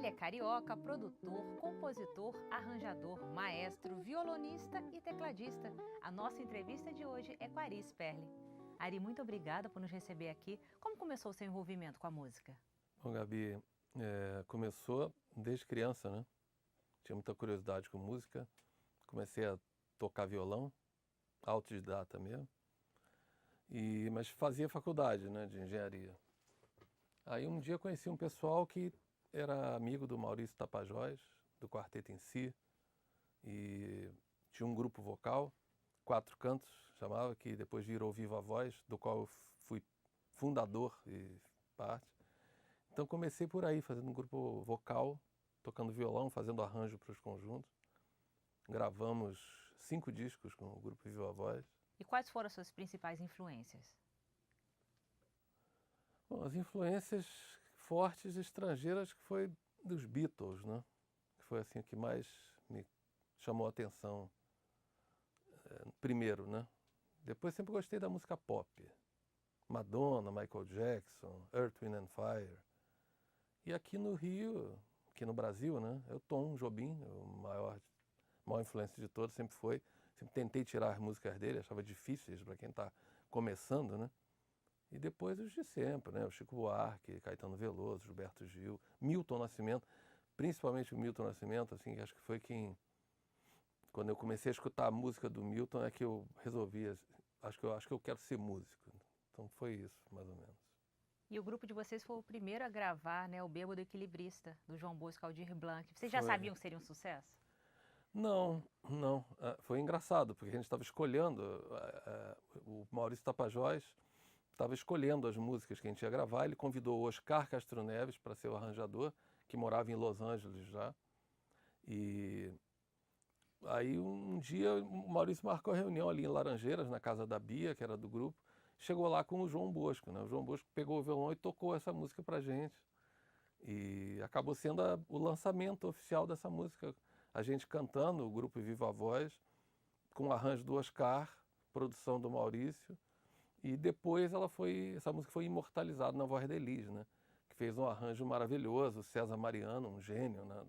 Ele é carioca, produtor, compositor, arranjador, maestro, violonista e tecladista. A nossa entrevista de hoje é com Ari Sperling. Ari, muito obrigada por nos receber aqui. Como começou o seu envolvimento com a música? Bom, Gabi, começou desde criança, né? Tinha muita curiosidade com música. Comecei a tocar violão, autodidata mesmo. Mas fazia faculdade, né, de engenharia. Aí um dia conheci um pessoal que era amigo do Maurício Tapajós, do Quarteto em Si, e tinha um grupo vocal, 4 cantos, chamava, que depois virou Viva Voz, do qual eu fui fundador e parte. Então comecei por aí, fazendo um grupo vocal, tocando violão, fazendo arranjo para os conjuntos. Gravamos 5 discos com o grupo Viva Voz. E quais foram as suas principais influências? Bom, as influências fortes estrangeiras que foi dos Beatles, né? Que foi assim o que mais me chamou a atenção primeiro, né? Depois sempre gostei da música pop. Madonna, Michael Jackson, Earth, Wind and Fire. E aqui no Rio, aqui no Brasil, né? É o Tom Jobim, o maior influência de todos, sempre foi. Sempre tentei tirar as músicas dele, achava difíceis para quem está começando, né? E depois os de sempre, né? O Chico Buarque, Caetano Veloso, Gilberto Gil, Milton Nascimento, principalmente o Milton Nascimento, assim, que acho que foi quem... Quando eu comecei a escutar a música do Milton é que eu resolvi, acho que eu quero ser músico. Então foi isso, mais ou menos. E o grupo de vocês foi o primeiro a gravar, né, o Bêbado Equilibrista, do João Bosco e Aldir Blanc. Vocês já sabiam que seria um sucesso? Não. Foi engraçado, porque a gente estava escolhendo, o Maurício Tapajós estava escolhendo as músicas que a gente ia gravar. Ele convidou o Oscar Castro Neves para ser o arranjador, que morava em Los Angeles já. E aí um dia o Maurício marcou a reunião ali em Laranjeiras, na casa da Bia, que era do grupo. Chegou lá com o João Bosco, né? O João Bosco pegou o violão e tocou essa música pra gente. E acabou sendo o lançamento oficial dessa música. A gente cantando, o grupo Viva Voz, com o arranjo do Oscar, produção do Maurício. E depois essa música foi imortalizada na voz da Elis, né? Que fez um arranjo maravilhoso, o César Mariano, um gênio, né?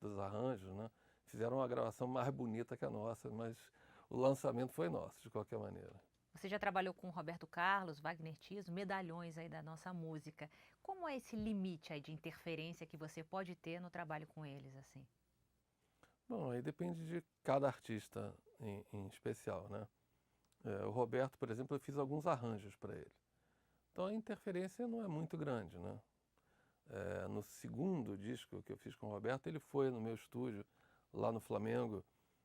dos arranjos, né? Fizeram uma gravação mais bonita que a nossa, mas o lançamento foi nosso, de qualquer maneira. Você já trabalhou com Roberto Carlos, Wagner Tiso, medalhões aí da nossa música. Como é esse limite aí de interferência que você pode ter no trabalho com eles, assim? Bom, aí depende de cada artista em especial, né? O Roberto, por exemplo, eu fiz alguns arranjos para ele. Então a interferência não é muito grande, né? No segundo disco que eu fiz com o Roberto, ele foi no meu estúdio, lá no Flamengo,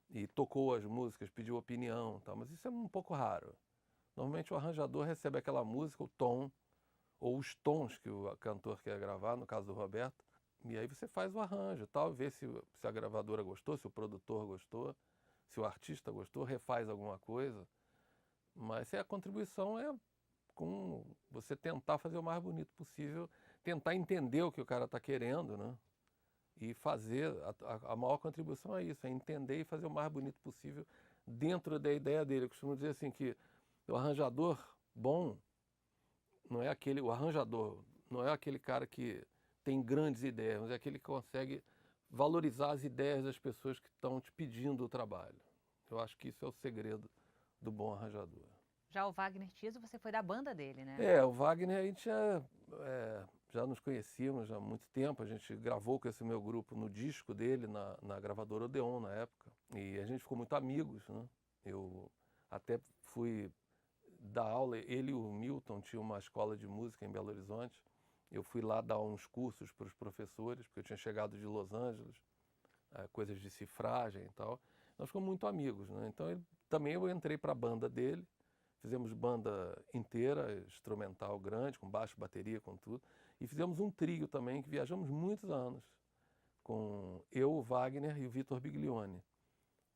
e tocou as músicas, pediu opinião, tal, mas isso é um pouco raro. Normalmente o arranjador recebe aquela música, o tom, ou os tons que o cantor quer gravar, no caso do Roberto, e aí você faz o arranjo, tal, vê se a gravadora gostou, se o produtor gostou, se o artista gostou, refaz alguma coisa. Mas a contribuição é com você tentar fazer o mais bonito possível, tentar entender o que o cara está querendo, né? E fazer, a maior contribuição é isso, é entender e fazer o mais bonito possível dentro da ideia dele. Eu costumo dizer assim que o arranjador bom o arranjador não é aquele cara que tem grandes ideias, mas é aquele que consegue valorizar as ideias das pessoas que estão te pedindo o trabalho. Eu acho que isso é o segredo do bom arranjador. Já o Wagner Tiso, você foi da banda dele, né? O Wagner, a gente já nos conhecíamos há muito tempo, a gente gravou com esse meu grupo no disco dele, na gravadora Odeon na época, e a gente ficou muito amigos, né? Eu até fui dar aula, ele e o Milton tinham uma escola de música em Belo Horizonte, eu fui lá dar uns cursos para os professores, porque eu tinha chegado de Los Angeles, coisas de cifragem e tal, nós ficamos muito amigos, né? Então também eu entrei para a banda dele, fizemos banda inteira, instrumental grande, com baixo, bateria, com tudo. E fizemos um trio também, que viajamos muitos anos, com eu, o Wagner e o Vitor Biglione.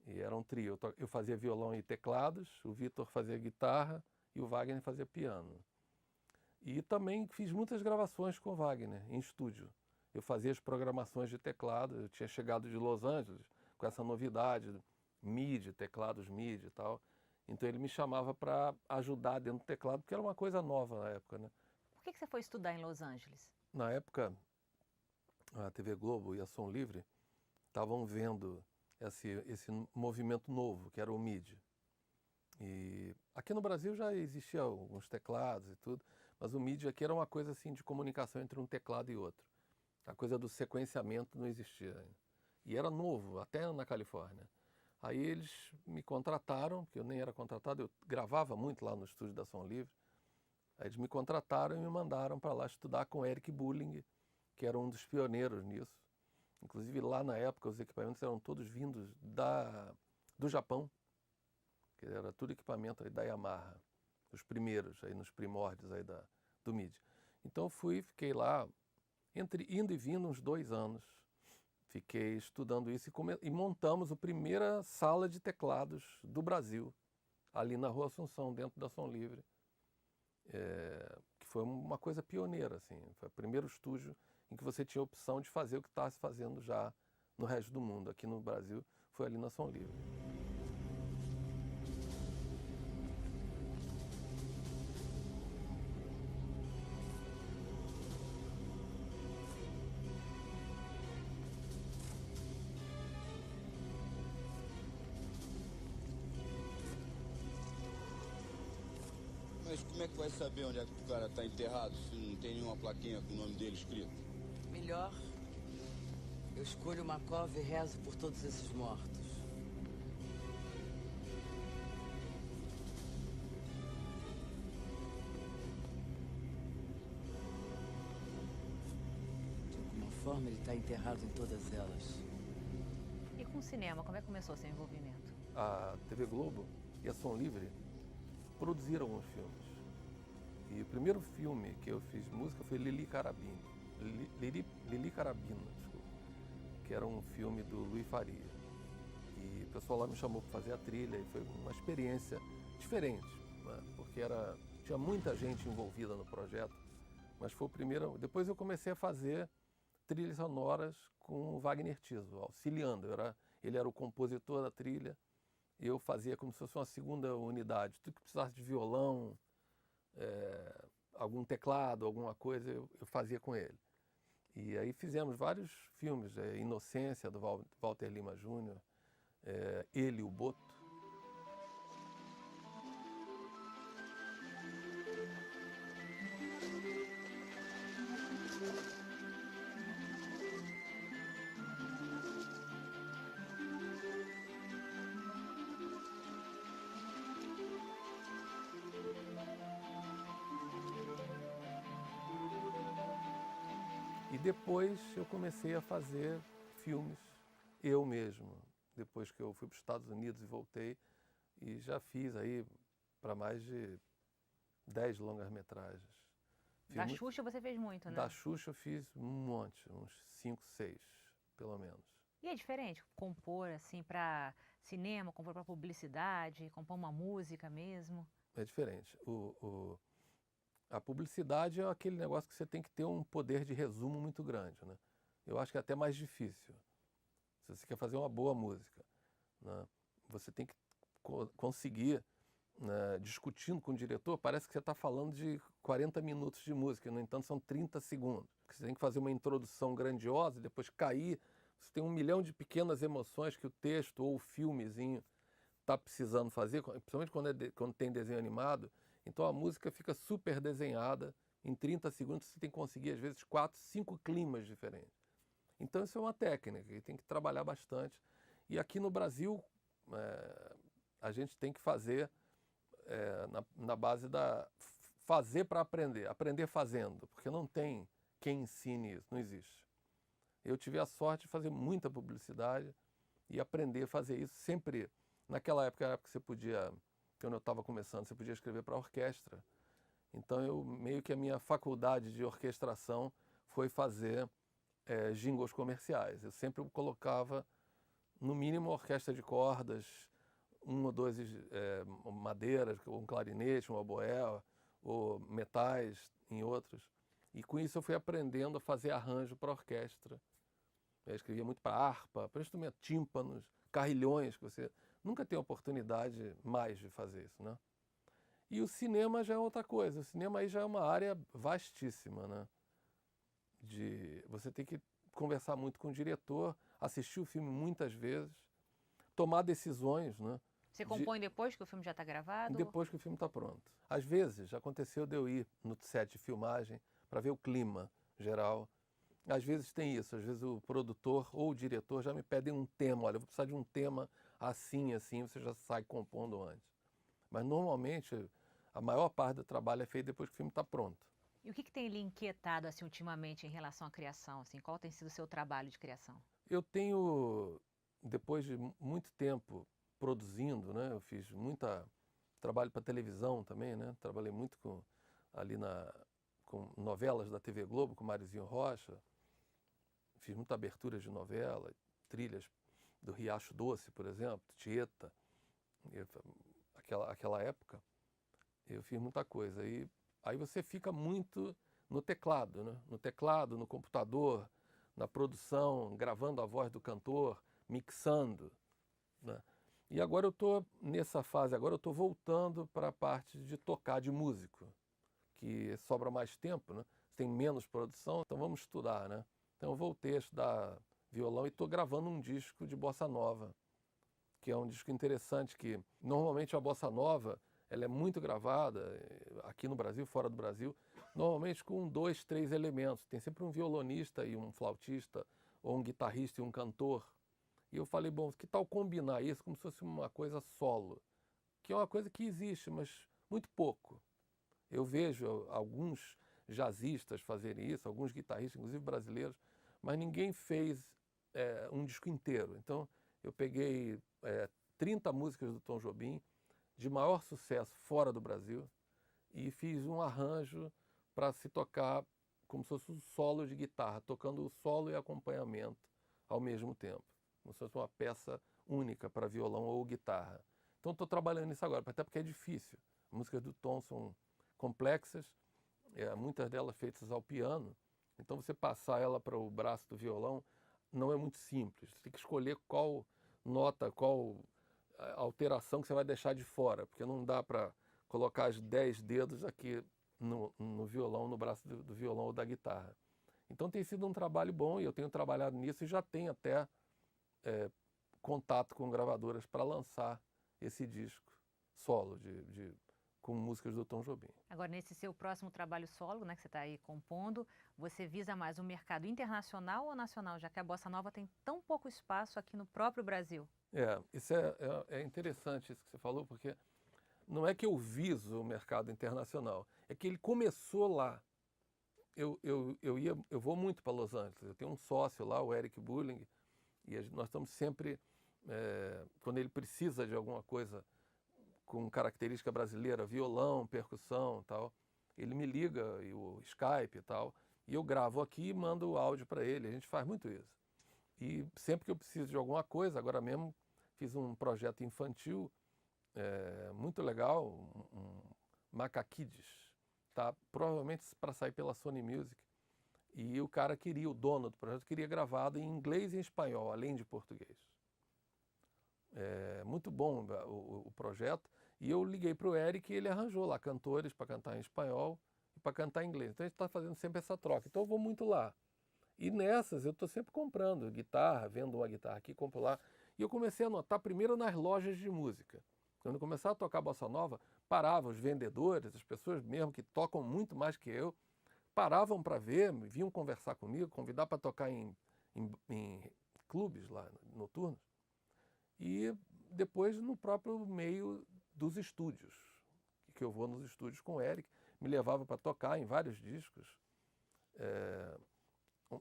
E era um trio. Eu fazia violão e teclados, o Vitor fazia guitarra e o Wagner fazia piano. E também fiz muitas gravações com o Wagner, em estúdio. Eu fazia as programações de teclado, eu tinha chegado de Los Angeles com essa novidade, MIDI, teclados MIDI e tal. Então ele me chamava para ajudar dentro do teclado, porque era uma coisa nova na época, né? Por que você foi estudar em Los Angeles? Na época, a TV Globo e a Som Livre estavam vendo esse movimento novo, que era o MIDI. E aqui no Brasil já existia alguns teclados e tudo, mas o MIDI aqui era uma coisa assim de comunicação entre um teclado e outro. A coisa do sequenciamento não existia ainda. E era novo, até na Califórnia. Aí eles me contrataram, porque eu nem era contratado, eu gravava muito lá no estúdio da Som Livre. Aí eles me contrataram e me mandaram para lá estudar com Eric Bulling, que era um dos pioneiros nisso. Inclusive lá na época os equipamentos eram todos vindos do Japão, que era tudo equipamento aí da Yamaha, os primeiros, aí nos primórdios aí do MIDI. Então fiquei lá, entre indo e vindo, uns 2 anos. Fiquei estudando isso e montamos a primeira sala de teclados do Brasil, ali na Rua Assunção, dentro da Som Livre, que foi uma coisa pioneira, assim. Foi o primeiro estúdio em que você tinha a opção de fazer o que está se fazendo já no resto do mundo. Aqui no Brasil, foi ali na Som Livre. Mas como é que vai saber onde é que o cara tá enterrado se não tem nenhuma plaquinha com o nome dele escrito? Melhor, eu escolho uma cova e rezo por todos esses mortos. De alguma forma, ele está enterrado em todas elas. E com o cinema, como é que começou seu envolvimento? A TV Globo e a Som Livre produziram alguns filmes. E o primeiro filme que eu fiz música foi Lili Carabina, desculpa, que era um filme do Luiz Faria. E o pessoal lá me chamou para fazer a trilha e foi uma experiência diferente, né? Porque tinha muita gente envolvida no projeto, mas foi o primeiro. Depois eu comecei a fazer trilhas sonoras com o Wagner Tiso, auxiliando. Ele era o compositor da trilha. Eu fazia como se fosse uma segunda unidade. Tudo que precisasse de violão, algum teclado, alguma coisa, eu fazia com ele. E aí fizemos vários filmes, Inocência, do Walter Lima Júnior, Ele, o Boto. E depois eu comecei a fazer filmes, eu mesmo. Depois que eu fui para os Estados Unidos e voltei, e já fiz aí para mais de 10 longas-metragens. Da Xuxa você fez muito, né? Da Xuxa eu fiz um monte, uns 5, 6, pelo menos. E é diferente compor assim para cinema, compor para publicidade, compor uma música mesmo? É diferente. A publicidade é aquele negócio que você tem que ter um poder de resumo muito grande, né? Eu acho que é até mais difícil. Se você quer fazer uma boa música, né, você tem que conseguir, né, discutindo com o diretor, parece que você está falando de 40 minutos de música, no entanto são 30 segundos. Você tem que fazer uma introdução grandiosa, depois cair. Você tem 1 milhão de pequenas emoções que o texto ou o filmezinho está precisando fazer, principalmente quando tem desenho animado. Então a música fica super desenhada, em 30 segundos você tem que conseguir às vezes 4, 5 climas diferentes. Então isso é uma técnica que tem que trabalhar bastante. E aqui no Brasil a gente tem que fazer na base da fazer para aprender fazendo, porque não tem quem ensine isso, não existe. Eu tive a sorte de fazer muita publicidade e aprender a fazer isso sempre. Naquela época você podia, quando eu estava começando, você podia escrever para orquestra. Então meio que a minha faculdade de orquestração foi fazer jingles comerciais. Eu sempre colocava, no mínimo, uma orquestra de cordas, 1 ou 2 madeiras, um clarinete, um oboé, ou metais em outros. E com isso eu fui aprendendo a fazer arranjo para orquestra. Eu escrevia muito para harpa, para instrumentos, tímpanos, carrilhões, que você nunca tem oportunidade mais de fazer isso, né? E o cinema já é outra coisa. O cinema aí já é uma área vastíssima, né? Você tem que conversar muito com o diretor, assistir o filme muitas vezes, tomar decisões, né? Você compõe depois que o filme já está gravado? Depois que o filme está pronto. Às vezes, já aconteceu de eu ir no set de filmagem para ver o clima geral. Às vezes tem isso, às vezes o produtor ou o diretor já me pedem um tema. Olha, eu vou precisar de um tema assim, assim, você já sai compondo antes. Mas normalmente, a maior parte do trabalho é feito depois que o filme está pronto. E o que tem lhe inquietado assim, ultimamente em relação à criação? Assim, qual tem sido o seu trabalho de criação? Eu tenho, depois de muito tempo produzindo, né? Eu fiz muita trabalho para televisão também, né? Trabalhei muito com novelas da TV Globo, com Marizinho Rocha. Fiz muita abertura de novela, trilhas do Riacho Doce, por exemplo, Tieta. Aquela época, eu fiz muita coisa. E aí você fica muito no teclado, né? No teclado, no computador, na produção, gravando a voz do cantor, mixando, né? E agora eu estou nessa fase, agora eu estou voltando para a parte de tocar de músico, que sobra mais tempo, né? Tem menos produção, então vamos estudar, né? Então eu voltei a estudar violão e estou gravando um disco de bossa nova, que é um disco interessante, que normalmente a bossa nova ela é muito gravada, aqui no Brasil, fora do Brasil, normalmente com 2, 3 elementos. Tem sempre um violonista e um flautista, ou um guitarrista e um cantor. E eu falei, bom, que tal combinar isso como se fosse uma coisa solo? Que é uma coisa que existe, mas muito pouco. Eu vejo alguns jazzistas fazerem isso, alguns guitarristas, inclusive brasileiros, mas ninguém fez um disco inteiro. Então, eu peguei 30 músicas do Tom Jobim, de maior sucesso fora do Brasil, e fiz um arranjo para se tocar como se fosse um solo de guitarra, tocando o solo e acompanhamento ao mesmo tempo, como se fosse uma peça única para violão ou guitarra. Então estou trabalhando nisso agora, até porque é difícil. As músicas do Tom são complexas, muitas delas feitas ao piano, então você passar ela para o braço do violão não é muito simples. Você tem que escolher qual nota, qual alteração que você vai deixar de fora, porque não dá para colocar os 10 dedos aqui no violão, no braço do violão ou da guitarra. Então tem sido um trabalho bom e eu tenho trabalhado nisso e já tenho até contato com gravadoras para lançar esse disco solo com músicas do Tom Jobim. Agora, nesse seu próximo trabalho solo, né, que você está aí compondo, você visa mais um mercado internacional ou nacional, já que a bossa nova tem tão pouco espaço aqui no próprio Brasil? Isso é interessante isso que você falou, porque não é que eu viso o mercado internacional, é que ele começou lá. Eu vou muito para Los Angeles, eu tenho um sócio lá, o Eric Bulling, e nós estamos sempre, quando ele precisa de alguma coisa com característica brasileira, violão, percussão e tal, ele me liga, e o Skype e tal, e eu gravo aqui e mando o áudio para ele, a gente faz muito isso. E sempre que eu preciso de alguma coisa, agora mesmo fiz um projeto infantil muito legal, um Macaquides, tá? Provavelmente para sair pela Sony Music. E o cara queria, o dono do projeto, queria gravado em inglês e em espanhol, além de português. Muito bom o projeto. E eu liguei para o Eric e ele arranjou lá cantores para cantar em espanhol e para cantar em inglês. Então a gente está fazendo sempre essa troca. Então eu vou muito lá. E nessas eu estou sempre comprando guitarra, vendo uma guitarra aqui, compro lá. E eu comecei a notar primeiro nas lojas de música. Quando eu começava a tocar bossa nova, paravam os vendedores, as pessoas mesmo que tocam muito mais que eu, paravam para ver, vinham conversar comigo, convidar para tocar em clubes lá, noturnos. E depois no próprio meio dos estúdios, que eu vou nos estúdios com o Eric, me levava para tocar em vários discos,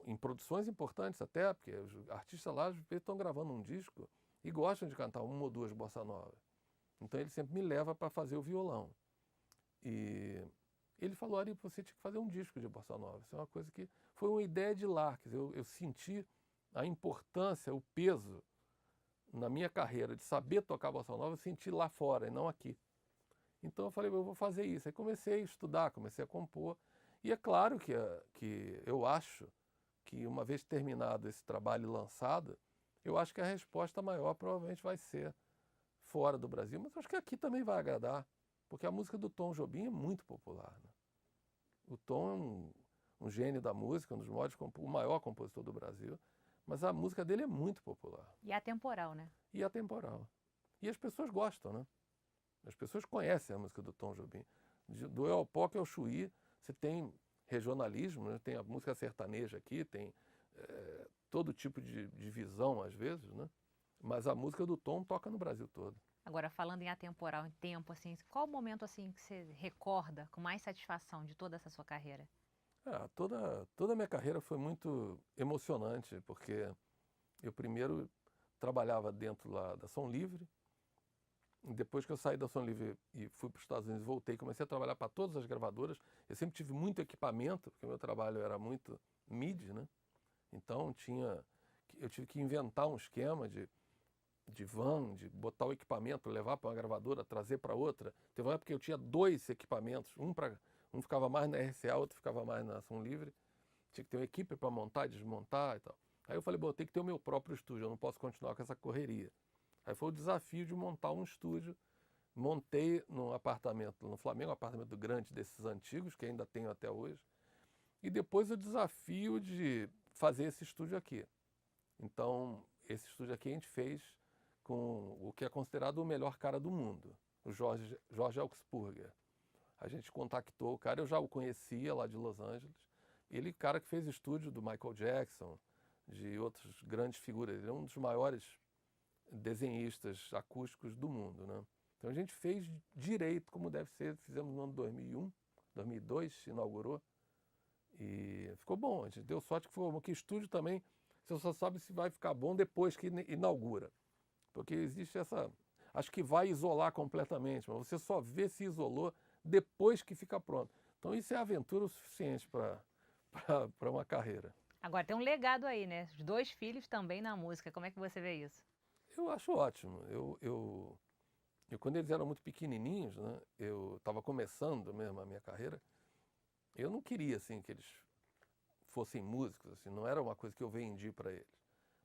em produções importantes até, porque os artistas lá estão gravando um disco e gostam de cantar uma ou duas bossa nova. Então ele sempre me leva para fazer o violão. E ele falou, Ari, você tinha que fazer um disco de bossa nova. Isso é uma coisa que foi uma ideia de lá. Quer dizer, eu senti a importância, o peso na minha carreira de saber tocar bossa nova, eu senti lá fora e não aqui. Então eu falei, eu vou fazer isso. Aí comecei a estudar, comecei a compor. E é claro que eu acho que uma vez terminado esse trabalho e lançado, eu acho que a resposta maior provavelmente vai ser fora do Brasil, mas acho que aqui também vai agradar, porque a música do Tom Jobim é muito popular, né? O Tom é um gênio da música, um dos maiores, o maior compositor do Brasil, mas a música dele é muito popular. E atemporal, né? E atemporal. E as pessoas gostam, né? As pessoas conhecem a música do Tom Jobim. Do Oiapoque ao Chuí, você tem regionalismo, né? Tem a música sertaneja aqui, tem todo tipo de visão, às vezes, né? Mas a música do Tom toca no Brasil todo. Agora, falando em atemporal, em tempo, assim, qual o momento assim que você recorda com mais satisfação de toda essa sua carreira? Toda a minha carreira foi muito emocionante, porque eu primeiro trabalhava dentro lá da Som Livre. Depois que eu saí da Som Livre e fui para os Estados Unidos, voltei, comecei a trabalhar para todas as gravadoras. Eu sempre tive muito equipamento, porque meu trabalho era muito MIDI, né? Então eu tive que inventar um esquema de van, de botar o equipamento, levar para uma gravadora, trazer para outra. Teve uma época que eu tinha 2 equipamentos, um ficava mais na RCA, outro ficava mais na Som Livre. Tinha que ter uma equipe para montar, desmontar e tal. Aí eu falei, bom, eu tenho que ter o meu próprio estúdio, eu não posso continuar com essa correria. Aí foi o desafio de montar um estúdio. Montei num apartamento no Flamengo, um apartamento grande desses antigos, que ainda tenho até hoje. E depois o desafio de fazer esse estúdio aqui. Então, esse estúdio aqui a gente fez com o que é considerado o melhor cara do mundo, o Jorge Augsburger. A gente contactou o cara, eu já o conhecia lá de Los Angeles. Ele é o cara que fez estúdio do Michael Jackson, de outras grandes figuras. Ele é um dos maiores desenhistas acústicos do mundo, né? Então a gente fez direito como deve ser. Fizemos no ano 2001, 2002, inaugurou. E ficou bom, a gente deu sorte que estúdio também, você só sabe se vai ficar bom depois que inaugura. Porque existe essa... Acho que vai isolar completamente, mas você só vê se isolou depois que fica pronto. Então isso é aventura o suficiente para uma carreira. Agora tem um legado aí, né? Os 2 filhos também na música. Como é que você vê isso? Eu acho ótimo. Eu quando eles eram muito pequenininhos, né, eu estava começando mesmo a minha carreira, eu não queria assim que eles fossem músicos, assim, não era uma coisa que eu vendi para eles.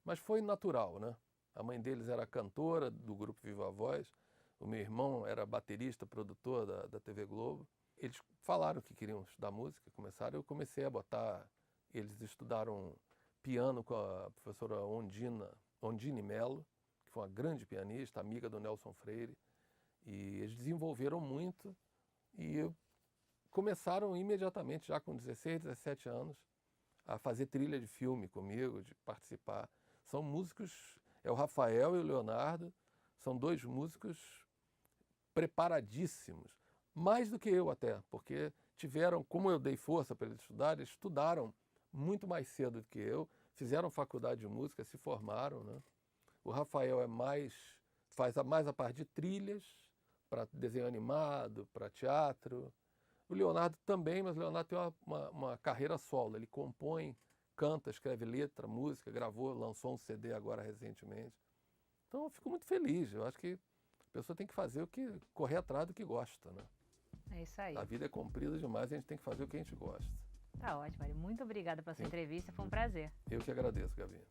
Mas foi natural, né? A mãe deles era cantora do grupo Viva a Voz, o meu irmão era baterista, produtor da TV Globo. Eles falaram que queriam estudar música, eu comecei a botar, eles estudaram piano com a professora Ondine Mello, que foi uma grande pianista, amiga do Nelson Freire, e eles desenvolveram muito e começaram imediatamente, já com 16, 17 anos, a fazer trilha de filme comigo, de participar. São músicos, é o Rafael e o Leonardo, são 2 músicos preparadíssimos, mais do que eu até, porque tiveram, como eu dei força para eles estudaram muito mais cedo do que eu, fizeram faculdade de música, se formaram, né? O Rafael faz mais a parte de trilhas, para desenho animado, para teatro. O Leonardo também, mas o Leonardo tem uma carreira solo. Ele compõe, canta, escreve letra, música, gravou, lançou um CD agora recentemente. Então eu fico muito feliz. Eu acho que a pessoa tem que fazer correr atrás do que gosta, né? É isso aí. A vida é comprida demais, a gente tem que fazer o que a gente gosta. Tá ótimo, Ari. Muito obrigada pela sua entrevista, foi um prazer. Eu que agradeço, Gabi.